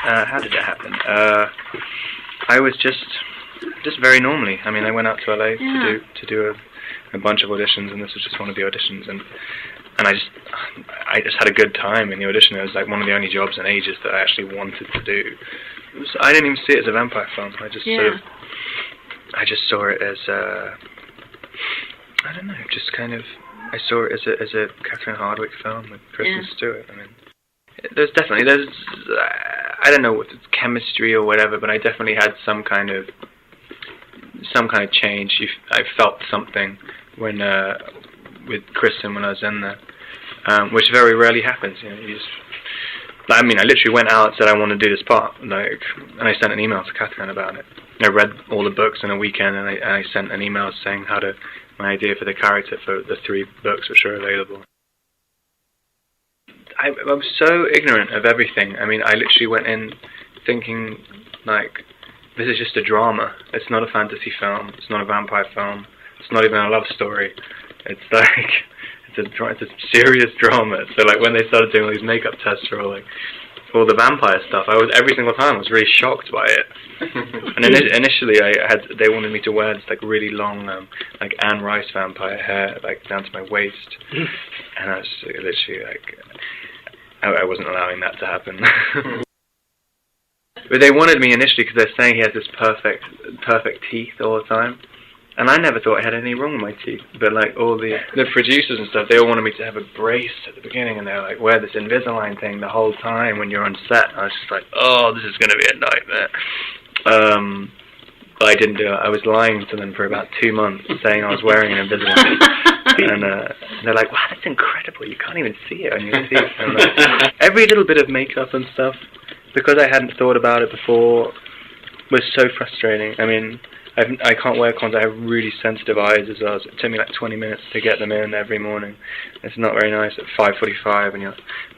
How did it happen? I was just very normally. I mean, I went out to LA to do a bunch of auditions, and this was just one of the auditions, and I just had a good time in the audition. It was like one of the only jobs in ages that I actually wanted to do. I didn't even see it as a vampire film. I just I just saw it as I don't know, just kind of. I saw it as a Catherine Hardwicke film with Kristen Stewart. I mean, there's I don't know what it's chemistry or whatever, but I definitely had some kind of change. I felt something when with Kristen when I was in there, which very rarely happens. You know, I mean, I literally went out and said I want to do this part, and I sent an email to Catherine about it. I read all the books in a weekend, and I sent an email saying my idea for the character for the 3 books which are available. I was so ignorant of everything. I mean, I literally went in thinking, like, this is just a drama. It's not a fantasy film. It's not a vampire film. It's not even a love story. It's like, it's a serious drama. So, like, when they started doing all these makeup tests for all the vampire stuff, every single time I was really shocked by it. And initially, they wanted me to wear this, like, really long, like, Anne Rice vampire hair, like, down to my waist. And I was literally, like, I wasn't allowing that to happen. But they wanted me initially because they're saying he has this perfect teeth all the time. And I never thought I had anything wrong with my teeth. But, like, all the producers and stuff, they all wanted me to have a brace at the beginning, and they were like, wear this Invisalign thing the whole time when you're on set. And I was just like, oh, this is going to be a nightmare. But I didn't do it. I was lying to them for about 2 months, saying I was wearing an Invisalign. And they're like, wow, that's incredible. You can't even see it on your teeth. And, like, every little bit of makeup and stuff, because I hadn't thought about it before, was so frustrating. I mean, I can't wear contacts. I have really sensitive eyes as well. So it took me like 20 minutes to get them in every morning. It's not very nice at 5:45 and you're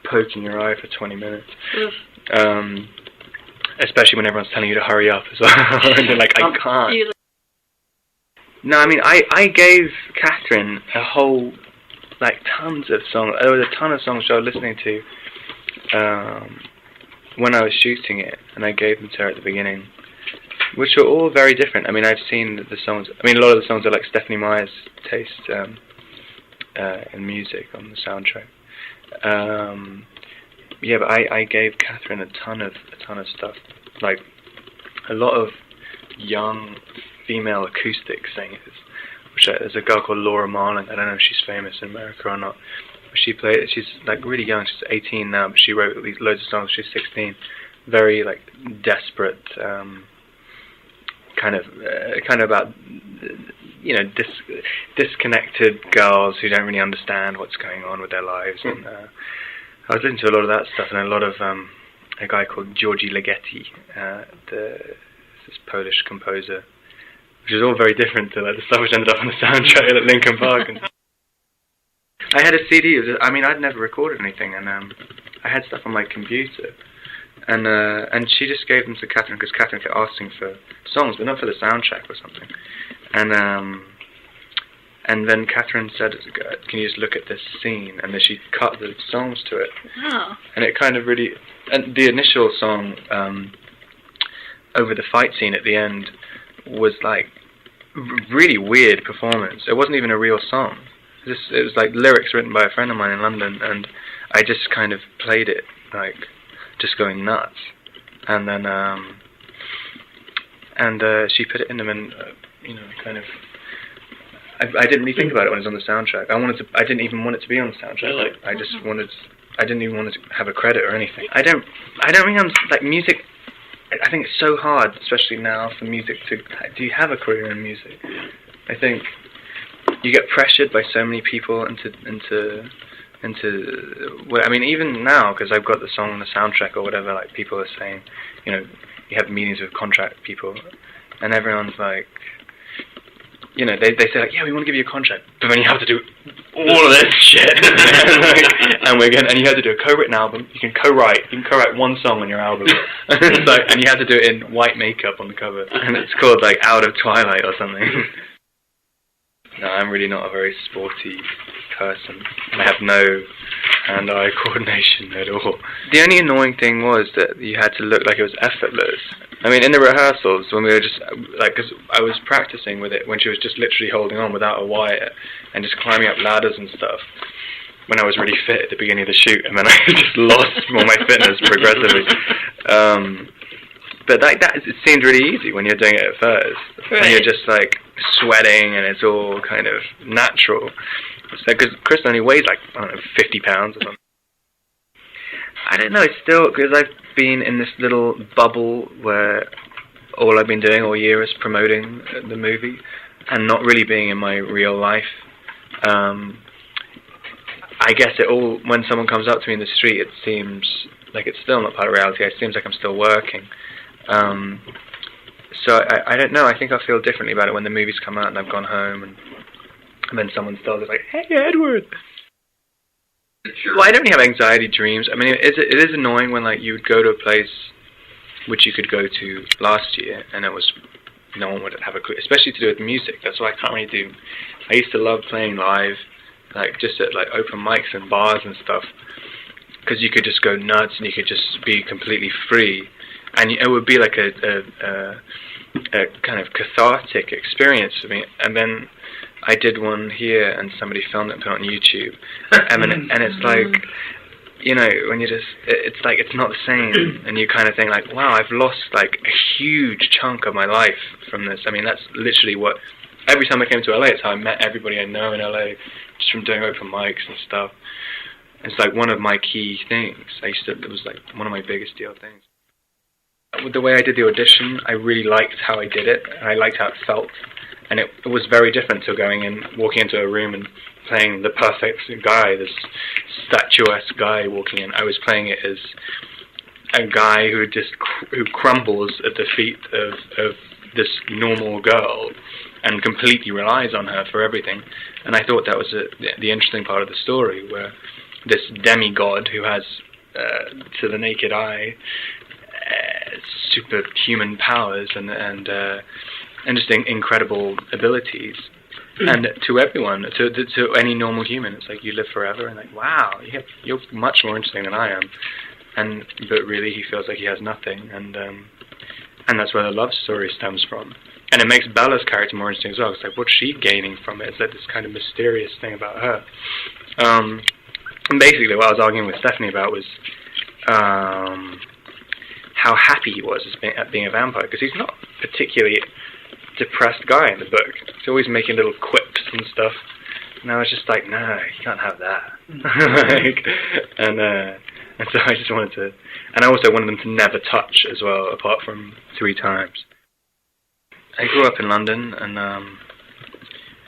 poking your eye for 20 minutes. Especially when everyone's telling you to hurry up as well. And you're like, I can't. No, I mean, I gave Catherine a whole, like, tons of songs. There was a ton of songs I was listening to when I was shooting it, and I gave them to her at the beginning, which are all very different. I mean, I've seen the songs. I mean, a lot of the songs are like Stephanie Meyer's taste in music on the soundtrack. Yeah, but I gave Catherine a ton of stuff, like a lot of young female acoustic singers. There's a girl called Laura Marling. I don't know if she's famous in America or not. But she's like really young. She's 18 now, but she wrote these loads of songs. She's 16. Very like desperate, kind of about, you know, disconnected girls who don't really understand what's going on with their lives. And I was listening to a lot of that stuff, and a lot of a guy called Georgi Ligeti, this Polish composer, which is all very different to like the stuff which ended up on the soundtrack at Linkin Park. And I had a CD. I mean, I'd never recorded anything, and I had stuff on my computer, and she just gave them to Catherine because Catherine kept asking for songs, but not for the soundtrack or something. And then Catherine said, "Can you just look at this scene?" And then she cut the songs to it. Wow. And it kind of really, and the initial song over the fight scene at the end was like really weird performance. It wasn't even a real song. It was like lyrics written by a friend of mine in London, and I just kind of played it, like, just going nuts. And then, she put it in them, and, you know, kind of, I didn't really think about it when it was on the soundtrack. I didn't even want it to be on the soundtrack. Really? I didn't even want it to have a credit or anything. I don't think like, music, I think it's so hard, especially now, for music to, do you have a career in music? I think you get pressured by so many people into well, I mean, even now, because I've got the song on the soundtrack or whatever, like, people are saying, you know, you have meetings with contract people, and everyone's like, you know, they say, like, yeah, we want to give you a contract, but then you have to do all of this shit, and you have to do a co-written album. You can co-write one song on your album, it's like, and you have to do it in white makeup on the cover, and it's called, like, Out of Twilight or something. No, I'm really not a very sporty person. I have no hand-eye coordination at all. The only annoying thing was that you had to look like it was effortless. I mean, in the rehearsals, when we were just, like, because I was practicing with it when she was just literally holding on without a wire and just climbing up ladders and stuff, when I was really fit at the beginning of the shoot, and then I just lost all my fitness progressively. But like that, it seemed really easy when you're doing it at first. Right. And you're just like sweating and it's all kind of natural. Because Chris only weighs like, I don't know, 50 pounds or something. I don't know, it's still, because I've been in this little bubble where all I've been doing all year is promoting the movie and not really being in my real life. I guess it all, when someone comes up to me in the street, it seems like it's still not part of reality. It seems like I'm still working. So I don't know, I think I'll feel differently about it when the movies come out and I've gone home and then someone tells me like, "Hey Edward!" Well, I don't really have anxiety dreams. I mean, it is annoying when like you would go to a place which you could go to last year and it was, no one would have a clue, especially to do with music. That's what I can't really do. I used to love playing live, like just at like open mics and bars and stuff, because you could just go nuts and you could just be completely free. And it would be like a kind of cathartic experience for me. And then I did one here, and somebody filmed it and put it on YouTube. And it's like, you know, when you just, it's like it's not the same. And you kind of think like, wow, I've lost like a huge chunk of my life from this. I mean, that's literally what. Every time I came to LA, it's how I met everybody I know in LA, just from doing open mics and stuff. It's like one of my key things. It was like one of my biggest deal things. With the way I did the audition, I really liked how I did it, and I liked how it felt. And it was very different to walking into a room and playing the perfect guy, this statuesque guy walking in. I was playing it as a guy who crumbles at the feet of this normal girl and completely relies on her for everything. And I thought that was the interesting part of the story, where this demigod who has, to the naked eye, superhuman powers and just incredible abilities, and to everyone, to any normal human, it's like you live forever, and like, wow, you're much more interesting than I am, but really he feels like he has nothing, and that's where the love story stems from. And it makes Bella's character more interesting as well. It's like, what's she gaining from it? It's like this kind of mysterious thing about her. And basically what I was arguing with Stephanie about was how happy he was at being a vampire, because he's not a particularly depressed guy in the book. He's always making little quips and stuff. And I was just like, no, you can't have that. and so I just wanted to... And I also wanted them to never touch as well, apart from 3 times. I grew up in London, and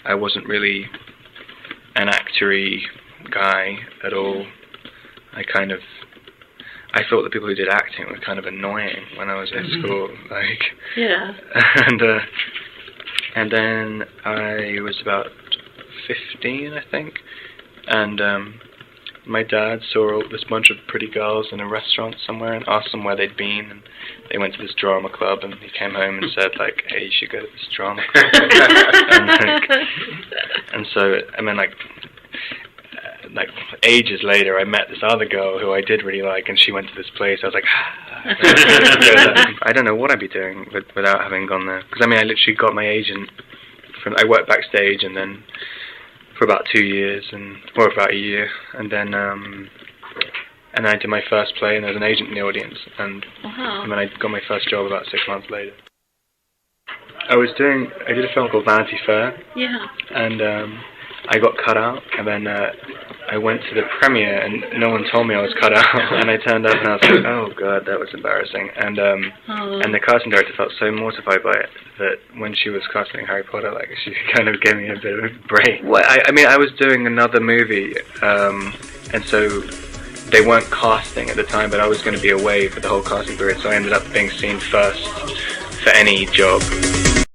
I wasn't really an actor-y guy at all. I thought the people who did acting were kind of annoying when I was in school, like. Yeah. And then I was about 15, I think, and my dad saw this bunch of pretty girls in a restaurant somewhere and asked them where they'd been, and they went to this drama club, and he came home and said like, "Hey, you should go to this drama club." and so, I mean, like ages later, I met this other girl who I did really like, and she went to this place. I was like, I don't know what I'd be doing without having gone there. Because I mean, I literally got my agent I worked backstage, and then for about 2 years, or about a year, and then I did my first play, and there was an agent in the audience, and then I got my first job about 6 months later. I did a film called Vanity Fair. Yeah. And I got cut out, and then I went to the premiere, and no one told me I was cut out, and I turned up, and I was like, oh god, that was embarrassing, and the casting director felt so mortified by it that when she was casting Harry Potter, like, she kind of gave me a bit of a break. Well, I mean, I was doing another movie, and so they weren't casting at the time, but I was going to be away for the whole casting period, so I ended up being seen first for any job.